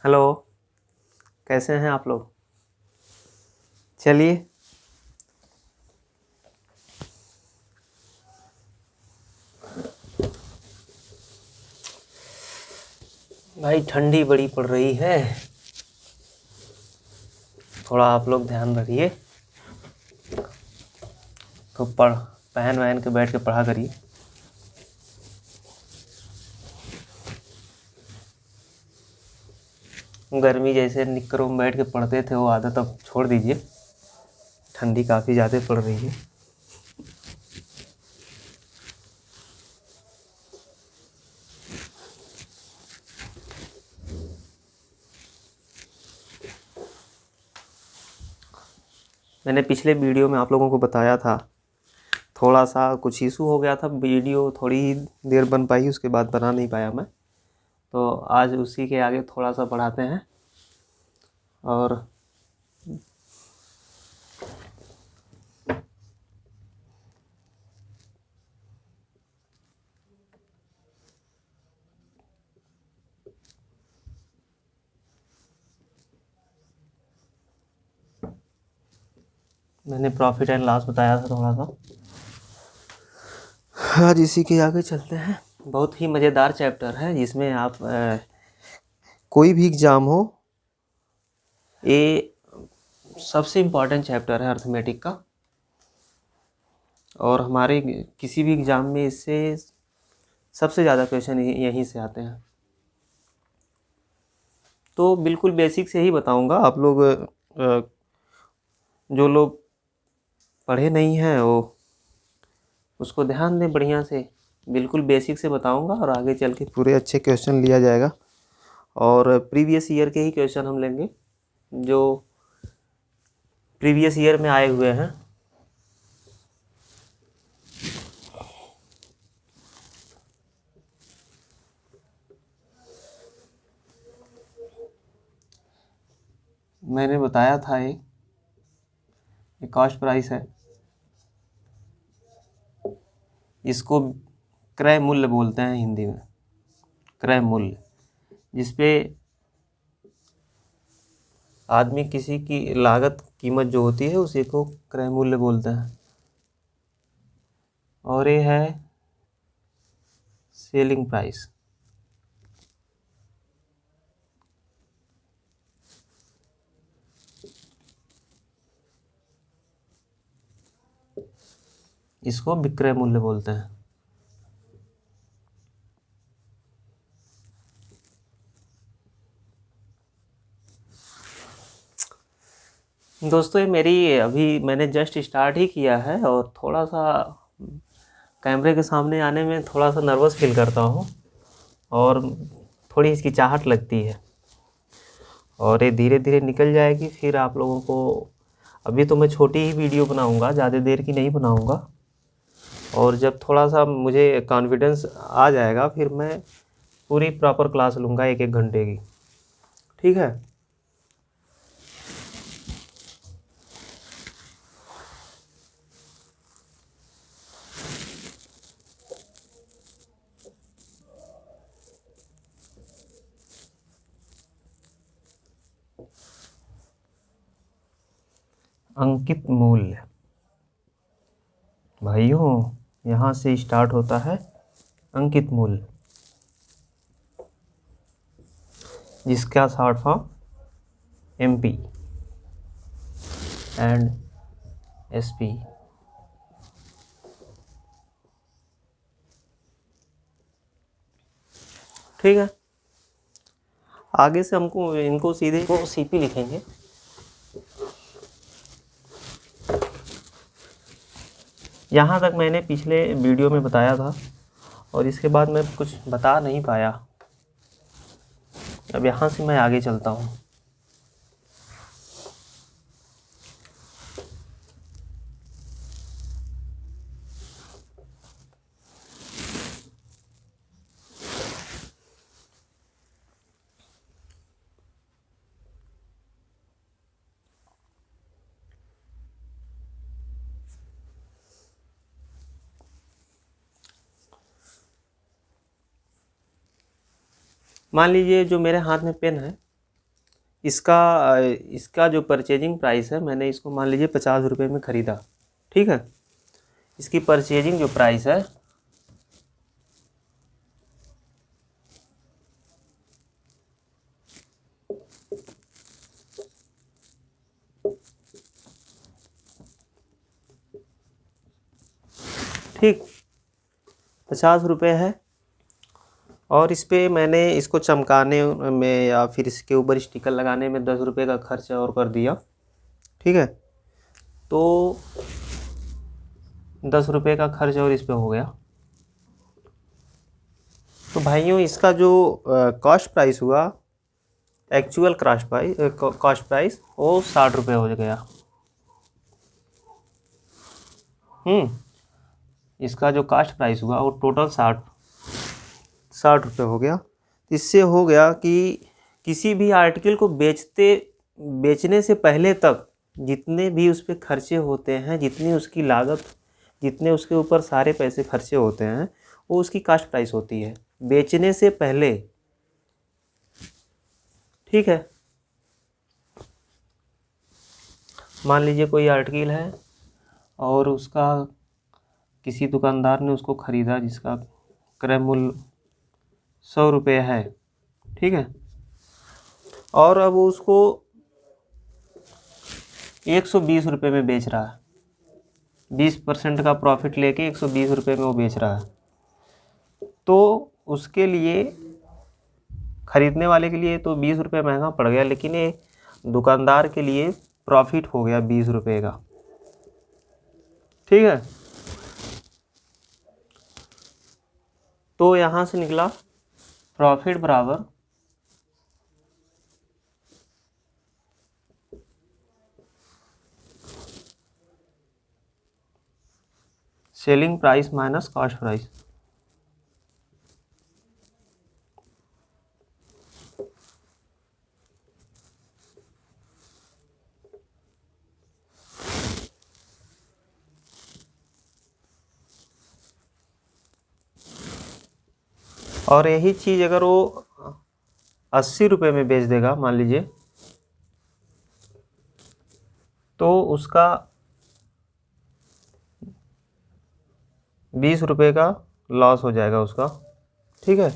Hello. कैसे हैं आप लोग? चलिए, भाई ठंडी बड़ी पड़ रही है, थोड़ा आप लोग ध्यान रखिए। तो पहन वहन के बैठ के पढ़ा करिए। गर्मी जैसे निक्करों में बैठ के पढ़ते थे वो आदत अब छोड़ दीजिए, ठंडी काफ़ी ज़्यादा पड़ रही है। मैंने पिछले वीडियो में आप लोगों को बताया था, थोड़ा सा कुछ इशू हो गया था, वीडियो थोड़ी ही देर बन पाई, उसके बाद बना नहीं पाया मैं। तो आज उसी के आगे थोड़ा सा बढ़ाते हैं। और मैंने प्रॉफिट एंड लॉस बताया था थोड़ा सा, आज इसी के आगे चलते हैं। बहुत ही मज़ेदार चैप्टर है जिसमें आप कोई भी एग्ज़ाम हो, ये सबसे इम्पॉर्टेंट चैप्टर है अर्थमेटिक का। और हमारे किसी भी एग्ज़ाम में इससे सबसे ज़्यादा क्वेश्चन यहीं से आते हैं। तो बिल्कुल बेसिक से ही बताऊंगा। आप लोग जो लोग पढ़े नहीं हैं वो उसको ध्यान दें बढ़िया से। बिल्कुल बेसिक से बताऊंगा और आगे चल के पूरे अच्छे क्वेश्चन लिया जाएगा। और प्रीवियस ईयर के ही क्वेश्चन हम लेंगे जो प्रीवियस ईयर में आए हुए हैं। मैंने बताया था ये कॉस्ट प्राइस है, इसको क्रय मूल्य बोलते हैं हिंदी में, क्रय मूल्य, जिसपे आदमी किसी की लागत कीमत जो होती है उसी को क्रय मूल्य बोलते हैं। और ये है सेलिंग प्राइस। इसको विक्रय मूल्य बोलते हैं। दोस्तों ये मेरी अभी मैंने जस्ट स्टार्ट ही किया है और थोड़ा सा कैमरे के सामने आने में थोड़ा सा नर्वस फील करता हूँ और थोड़ी हिचकिचाहट लगती है। और ये धीरे धीरे निकल जाएगी। फिर आप लोगों को, अभी तो मैं छोटी ही वीडियो बनाऊंगा, ज़्यादा देर की नहीं बनाऊंगा। और जब थोड़ा सा मुझे कॉन्फिडेंस आ जाएगा फिर मैं पूरी प्रॉपर क्लास लूँगा 1-1 घंटे की। ठीक है। अंकित मूल्य भाइयों, यहाँ से स्टार्ट होता है अंकित मूल्य, जिसका short form MP and SP। ठीक है। आगे से हमको इनको सीधे को CP लिखेंगे। यहाँ तक मैंने पिछले वीडियो में बताया था और इसके बाद मैं कुछ बता नहीं पाया। अब यहाँ से मैं आगे चलता हूँ। मान लीजिए जो मेरे हाथ में पेन है इसका जो परचेजिंग प्राइस है, मैंने इसको मान लीजिए 50 रुपये में ख़रीदा, ठीक है। इसकी परचेजिंग जो प्राइस है ठीक 50 रुपये है, और इस पर मैंने इसको चमकाने में या फिर इसके ऊपर स्टिकर लगाने में 10 रुपये का खर्च और कर दिया, ठीक है। तो 10 रुपये का खर्च और इस पे हो गया। तो भाइयों इसका जो कॉस्ट प्राइस हुआ, एक्चुअल कॉस्ट प्राइस वो 60 रुपये हो गया। इसका जो कॉस्ट प्राइस हुआ वो टोटल 60 रुपये हो गया। इससे हो गया कि किसी भी आर्टिकल को बेचने से पहले तक जितने भी उस पर खर्चे होते हैं, जितनी उसकी लागत, जितने उसके ऊपर सारे पैसे खर्चे होते हैं, वो उसकी कॉस्ट प्राइस होती है बेचने से पहले, ठीक है। मान लीजिए कोई आर्टिकल है और उसका किसी दुकानदार ने उसको ख़रीदा जिसका क्रय मूल्य 100 रुपये है, ठीक है। और अब उसको 120 रुपये में बेच रहा है, 20% का प्रॉफिट लेके 120 रुपये में वो बेच रहा है। तो उसके लिए, ख़रीदने वाले के लिए तो 20 रुपये महंगा पड़ गया, लेकिन ये दुकानदार के लिए प्रॉफिट हो गया 20 रुपये का, ठीक है। तो यहाँ से निकला प्रॉफिट बराबर selling price minus cost price. और यही चीज़ अगर वो 80 रुपये में बेच देगा मान लीजिए, तो उसका 20 रुपये का लॉस हो जाएगा उसका, ठीक है।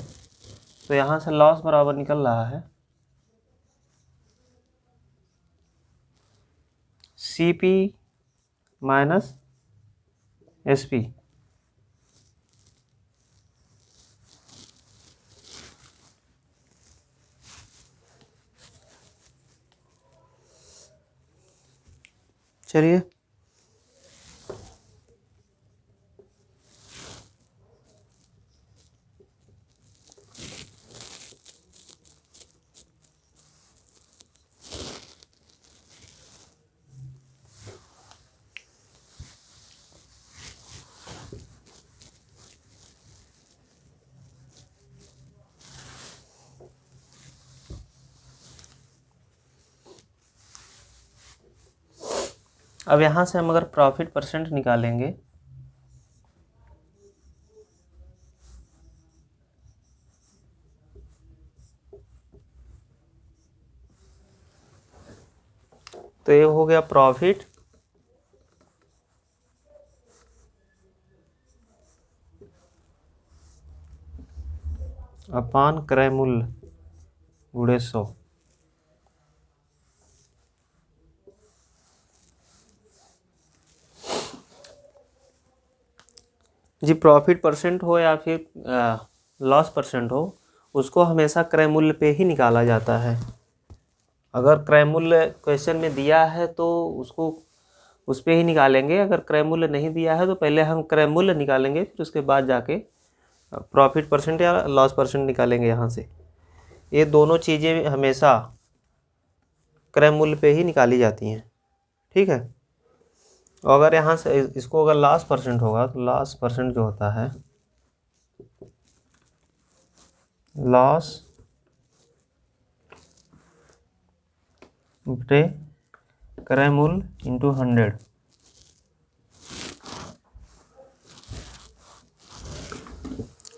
तो यहाँ से लॉस बराबर निकल रहा है CP माइनस SP। चलिए अब यहाँ से हम अगर प्रॉफिट परसेंट निकालेंगे, तो ये हो गया प्रॉफिट अपान क्रय मूल्य गुणे 100। जी प्रॉफिट परसेंट हो या फिर लॉस परसेंट हो, उसको हमेशा क्रय मूल्य पे ही निकाला जाता है। अगर क्रय मूल्य क्वेश्चन में दिया है तो उसको उस पे ही निकालेंगे, अगर क्रय मूल्य नहीं दिया है तो पहले हम क्रय मूल्य निकालेंगे, फिर उसके बाद जाके प्रॉफिट परसेंट या लॉस परसेंट निकालेंगे। यहाँ से ये दोनों चीज़ें हमेशा क्रय मूल्य पे ही निकाली जाती हैं, ठीक है। और अगर यहाँ से इसको अगर लॉस परसेंट होगा तो लॉस परसेंट जो होता है लॉस बटे क्रय मूल्य इंटू 100।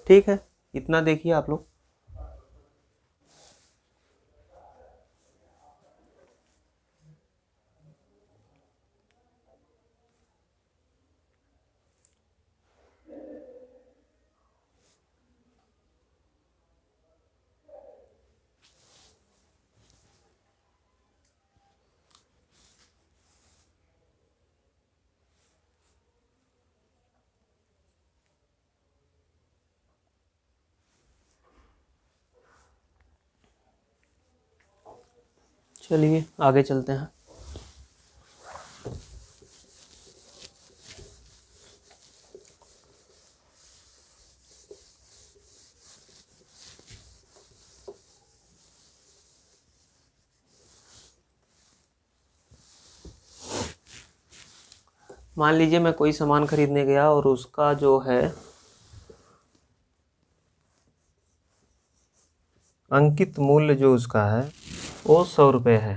ठीक है, इतना देखिए आप लोग। चलिए आगे चलते हैं। मान लीजिए मैं कोई सामान खरीदने गया और उसका जो है अंकित मूल्य जो उसका है वो 100 रुपये है।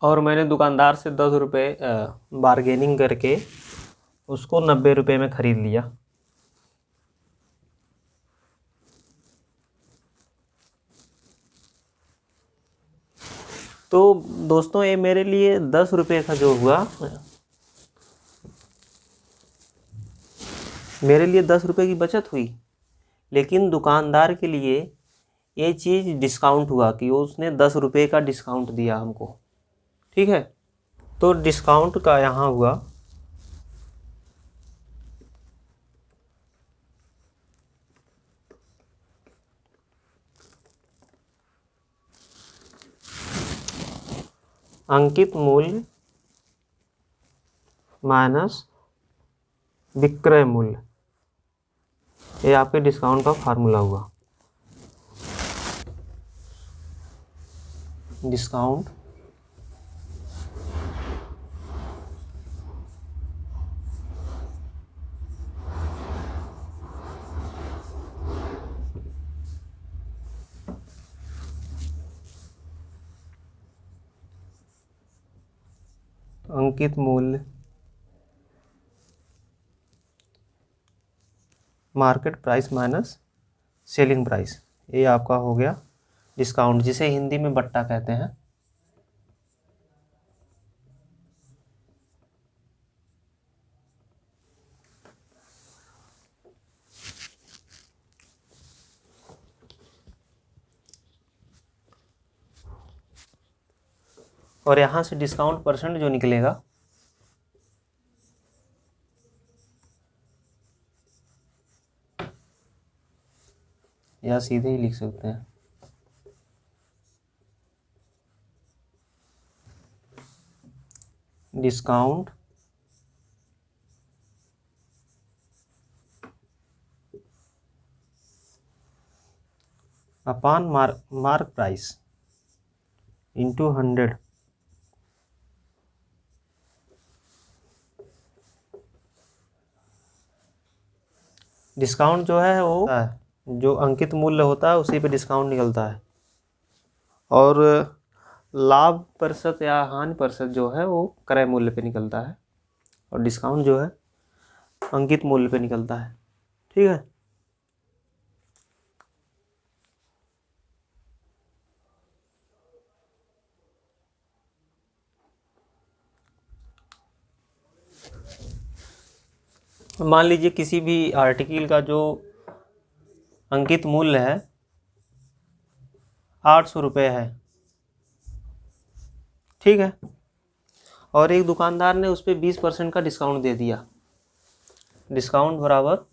और मैंने दुकानदार से 10 रुपये बारगेनिंग करके उसको 90 रुपये में ख़रीद लिया। तो दोस्तों ये मेरे लिए 10 रुपये का जो हुआ, मेरे लिए 10 रुपये की बचत हुई, लेकिन दुकानदार के लिए ये चीज़ डिस्काउंट हुआ कि उसने 10 रुपये का डिस्काउंट दिया हमको। ठीक है, तो डिस्काउंट का यहाँ हुआ अंकित मूल्य माइनस विक्रय मूल्य, ये आपके डिस्काउंट का फार्मूला हुआ। डिस्काउंट अंकित मूल्य market price minus selling price, ये आपका हो गया डिस्काउंट, जिसे हिंदी में बट्टा कहते हैं। और यहाँ से डिस्काउंट परसेंट जो निकलेगा या सीधे ही लिख सकते हैं discount upon mark price into 100। Discount जो है वो जो अंकित मूल्य होता है उसी पे डिस्काउंट निकलता है, और लाभ प्रतिशत या हानि प्रतिशत जो है वो क्रय मूल्य पे निकलता है, और डिस्काउंट जो है अंकित मूल्य पे निकलता है। ठीक है, मान लीजिए किसी भी आर्टिकल का जो अंकित मूल्य है 800 रुपये है। ठीक है, और एक दुकानदार ने उस पर 20% का डिस्काउंट दे दिया। डिस्काउंट बराबर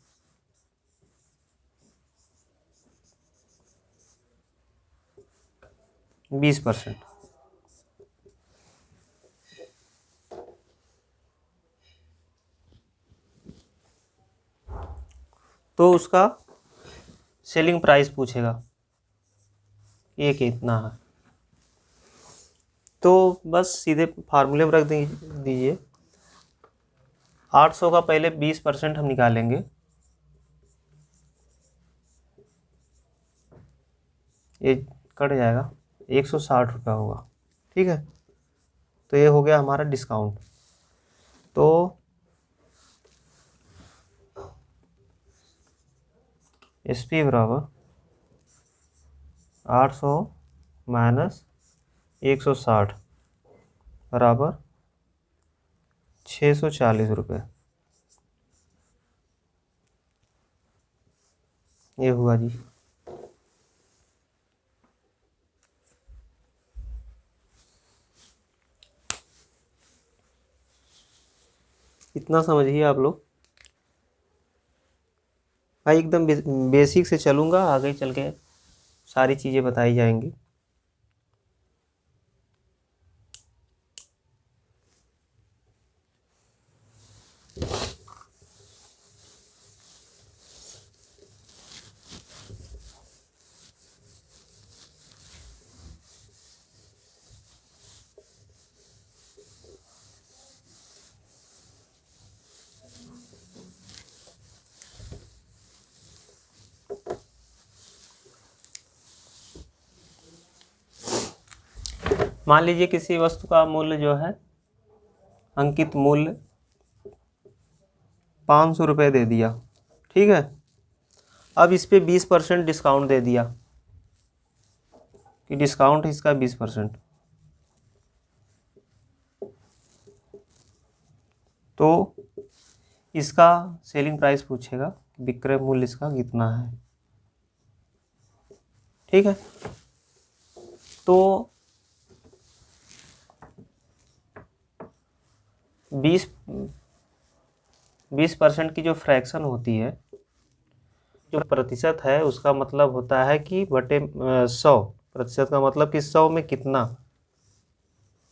20%। तो उसका सेलिंग प्राइस पूछेगा ये कितना है। तो बस सीधे फार्मूले में रख दीजिए 800 का पहले 20% हम निकालेंगे, ये कट जाएगा 160 रुपया होगा। ठीक है, तो ये हो गया हमारा डिस्काउंट। तो SP बराबर 800 माइनस 160 बराबर 640 रुपये, ये हुआ जी। इतना समझिए आप लोग। भाई एकदम बेसिक से चलूँगा, आगे चल के सारी चीज़ें बताई जाएंगी। मान लीजिए किसी वस्तु का मूल्य जो है, अंकित मूल्य 500 रुपये दे दिया, ठीक है। अब इस पे 20% डिस्काउंट दे दिया कि डिस्काउंट इसका 20%, तो इसका सेलिंग प्राइस पूछेगा, विक्रय मूल्य इसका कितना है, ठीक है। तो 20% की जो फ्रैक्शन होती है, जो प्रतिशत है, उसका मतलब होता है कि बटे 100%। का मतलब कि 100 में कितना,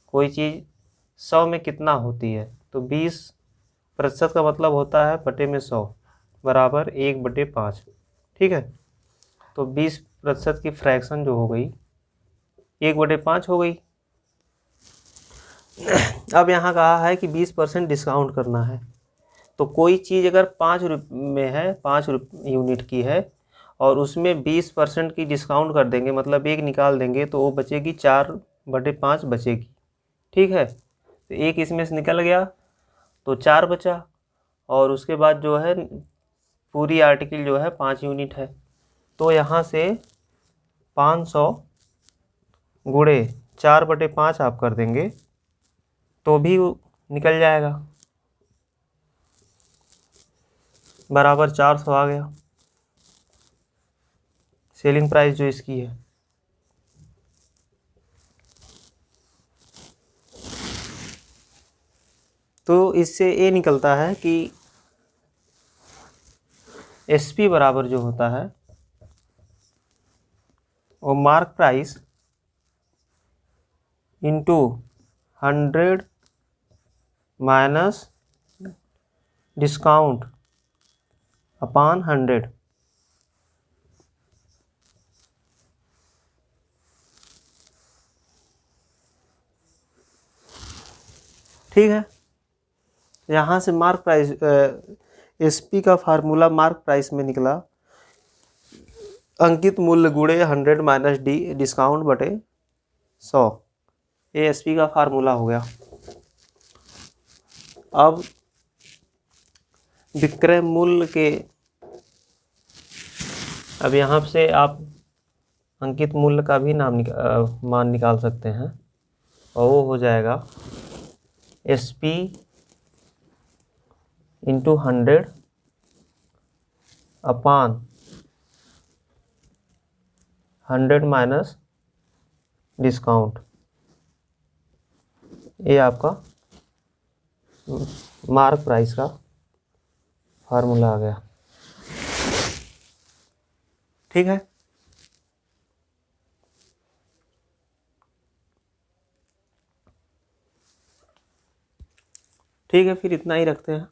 कोई चीज़ 100 में कितना होती है, तो 20% का मतलब होता है बटे में 100 बराबर 1/5, ठीक है। तो 20% की फ्रैक्शन जो हो गई 1/5 हो गई। अब यहाँ कहा है कि 20% डिस्काउंट करना है, तो कोई चीज़ अगर 5 में है, 5 यूनिट की है, और उसमें 20% की डिस्काउंट कर देंगे, मतलब एक निकाल देंगे, तो वो बचेगी 4/5 बचेगी, ठीक है। तो एक इसमें से निकल गया तो 4 बचा, और उसके बाद जो है पूरी आर्टिकल जो है 5 यूनिट है, तो यहाँ से 500 गुणे 4/5 आप कर देंगे तो भी निकल जाएगा, बराबर 400 आ गया सेलिंग प्राइस जो इसकी है। तो इससे ये निकलता है कि एसपी बराबर जो होता है वो mark price into 100 minus discount upon 100, ठीक है। यहाँ से मार्क प्राइस एसपी का फार्मूला मार्क प्राइस में निकला, अंकित मूल्य गुणे 100 माइनस डिस्काउंट बटे 100, ये एसपी का फार्मूला हो गया। अब विक्रय मूल्य के, अब यहाँ से आप अंकित मूल्य का भी मान निकाल सकते हैं, और वो हो जाएगा एसपी इंटू 100 अपान 100 माइनस डिस्काउंट, ये आपका मार्क प्राइस का फार्मूला आ गया, ठीक है। ठीक है, फिर इतना ही रखते हैं।